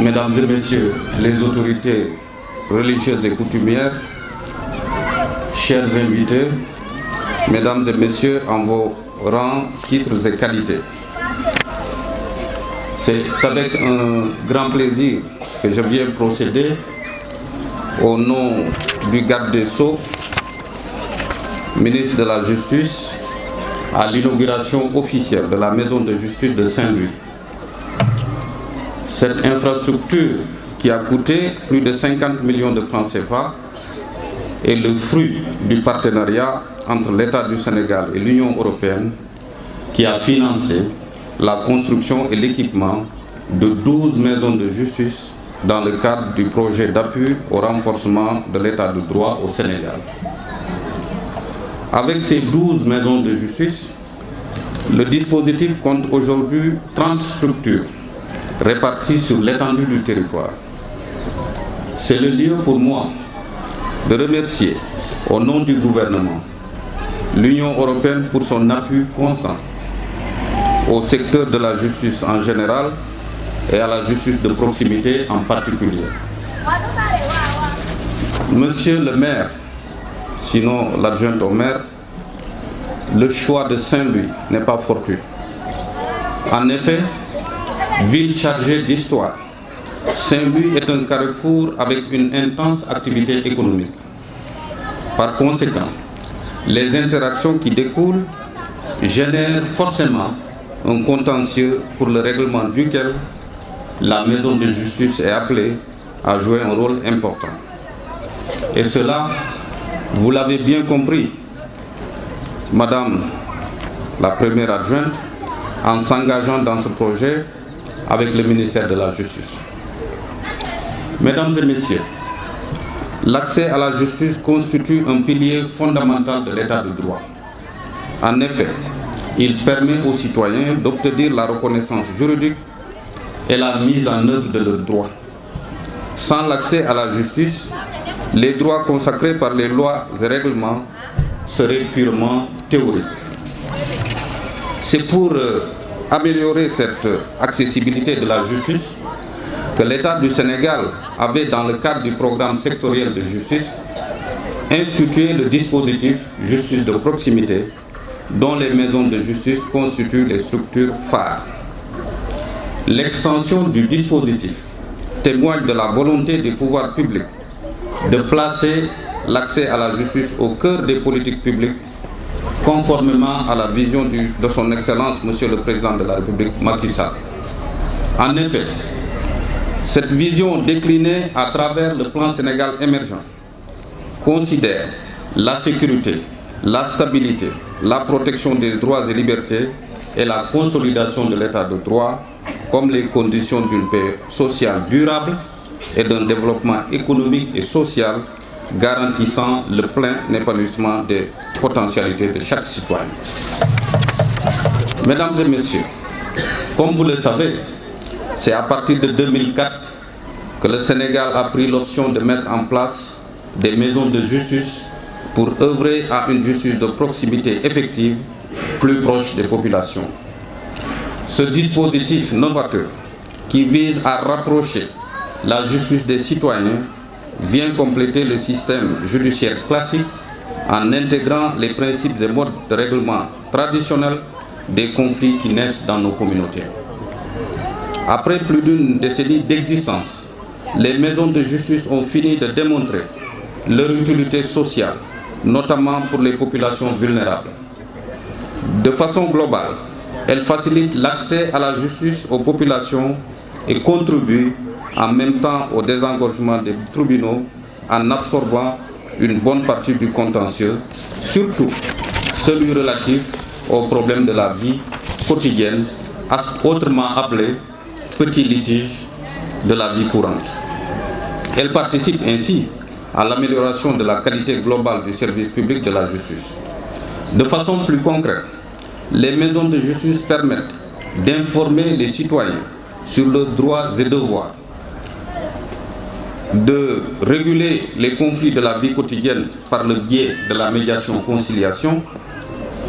Mesdames et Messieurs les autorités religieuses et coutumières, chers invités, Mesdames et Messieurs en vos rangs, titres et qualités. C'est avec un grand plaisir que je viens procéder au nom du garde des Sceaux, ministre de la Justice, à l'inauguration officielle de la Maison de Justice de Saint-Louis. Cette infrastructure qui a coûté plus de 50 millions de francs CFA est le fruit du partenariat entre l'État du Sénégal et l'Union européenne qui a financé la construction et l'équipement de 12 maisons de justice dans le cadre du projet d'appui au renforcement de l'État de droit au Sénégal. Avec ces 12 maisons de justice, le dispositif compte aujourd'hui 30 structures réparties sur l'étendue du territoire. C'est le lieu pour moi de remercier, au nom du gouvernement, l'Union européenne pour son appui constant au secteur de la justice en général et à la justice de proximité en particulier. Monsieur le maire, sinon l'adjoint au maire, le choix de Saint-Louis n'est pas fortuit. En effet, ville chargée d'histoire, Saint-Louis est un carrefour avec une intense activité économique. Par conséquent, les interactions qui découlent génèrent forcément un contentieux pour le règlement duquel la maison de justice est appelée à jouer un rôle important. Et cela, vous l'avez bien compris, Madame la première adjointe, en s'engageant dans ce projet avec le ministère de la Justice. Mesdames et Messieurs, l'accès à la justice constitue un pilier fondamental de l'État de droit. En effet, il permet aux citoyens d'obtenir la reconnaissance juridique et la mise en œuvre de leurs droits. Sans l'accès à la justice, les droits consacrés par les lois et règlements seraient purement théoriques. C'est pour améliorer cette accessibilité de la justice que l'État du Sénégal avait, dans le cadre du programme sectoriel de justice, institué le dispositif justice de proximité, dont les maisons de justice constituent les structures phares. L'extension du dispositif témoigne de la volonté des pouvoirs publics de placer l'accès à la justice au cœur des politiques publiques, conformément à la vision de son Excellence, Monsieur le Président de la République, Macky Sall. En effet, cette vision déclinée à travers le plan Sénégal émergent considère la sécurité, la stabilité, la protection des droits et libertés et la consolidation de l'état de droit comme les conditions d'une paix sociale durable et d'un développement économique et social garantissant le plein épanouissement des potentialités de chaque citoyen. Mesdames et Messieurs, comme vous le savez, c'est à partir de 2004 que le Sénégal a pris l'option de mettre en place des maisons de justice pour œuvrer à une justice de proximité effective, plus proche des populations. Ce dispositif novateur, qui vise à rapprocher la justice des citoyens, vient compléter le système judiciaire classique en intégrant les principes et modes de règlement traditionnels des conflits qui naissent dans nos communautés. Après plus d'une décennie d'existence, les maisons de justice ont fini de démontrer leur utilité sociale, notamment pour les populations vulnérables. De façon globale, elles facilitent l'accès à la justice aux populations et contribuent en même temps au désengorgement des tribunaux en absorbant une bonne partie du contentieux, surtout celui relatif aux problèmes de la vie quotidienne, autrement appelé petits litiges de la vie courante. Elle participe ainsi à l'amélioration de la qualité globale du service public de la justice. De façon plus concrète, les maisons de justice permettent d'informer les citoyens sur leurs droits et devoirs, de réguler les conflits de la vie quotidienne par le biais de la médiation-conciliation,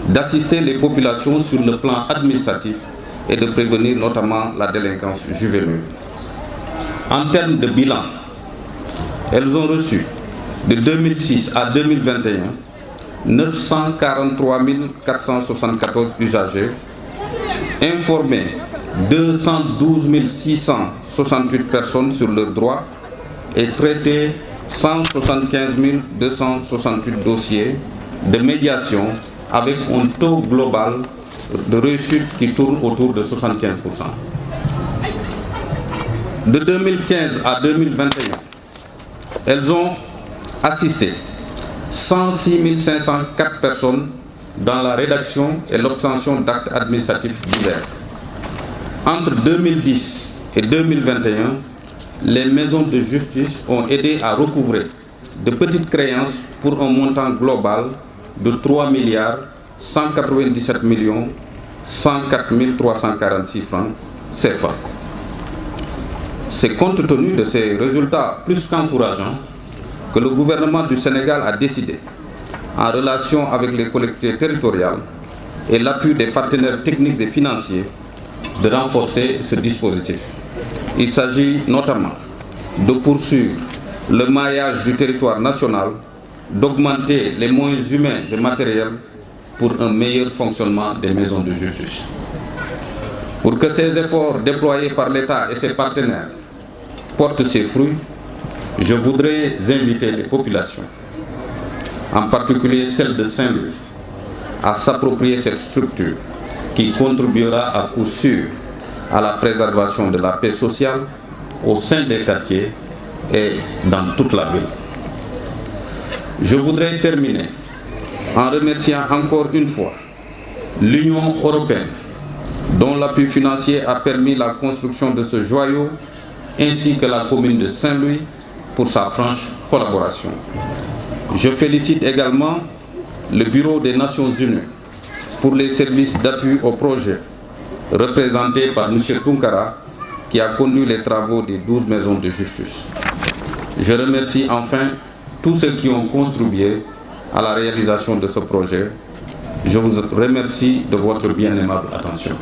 d'assister les populations sur le plan administratif et de prévenir notamment la délinquance juvénile. En termes de bilan, elles ont reçu de 2006 à 2021 943 474 usagers, informé 212 668 personnes sur leurs droits et traité 175 268 dossiers de médiation avec un taux global de réussite qui tourne autour de 75%. De 2015 à 2021, elles ont assisté 106 504 personnes dans la rédaction et l'obtention d'actes administratifs divers. Entre 2010 et 2021, les maisons de justice ont aidé à recouvrer de petites créances pour un montant global de 3 197 104 346 francs CFA. C'est compte tenu de ces résultats plus qu'encourageants que le gouvernement du Sénégal a décidé, en relation avec les collectivités territoriales et l'appui des partenaires techniques et financiers, de renforcer ce dispositif. Il s'agit notamment de poursuivre le maillage du territoire national, d'augmenter les moyens humains et matériels pour un meilleur fonctionnement des maisons de justice. Pour que ces efforts déployés par l'État et ses partenaires portent ses fruits, je voudrais inviter les populations, en particulier celles de Saint-Louis, à s'approprier cette structure qui contribuera à coup sûr à la préservation de la paix sociale au sein des quartiers et dans toute la ville. Je voudrais terminer en remerciant encore une fois l'Union européenne, dont l'appui financier a permis la construction de ce joyau, ainsi que la commune de Saint-Louis pour sa franche collaboration. Je félicite également le Bureau des Nations Unies pour les services d'appui au projet, représenté par M. Tunkara, qui a conduit les travaux des 12 maisons de justice. Je remercie enfin tous ceux qui ont contribué à la réalisation de ce projet. Je vous remercie de votre bien aimable attention.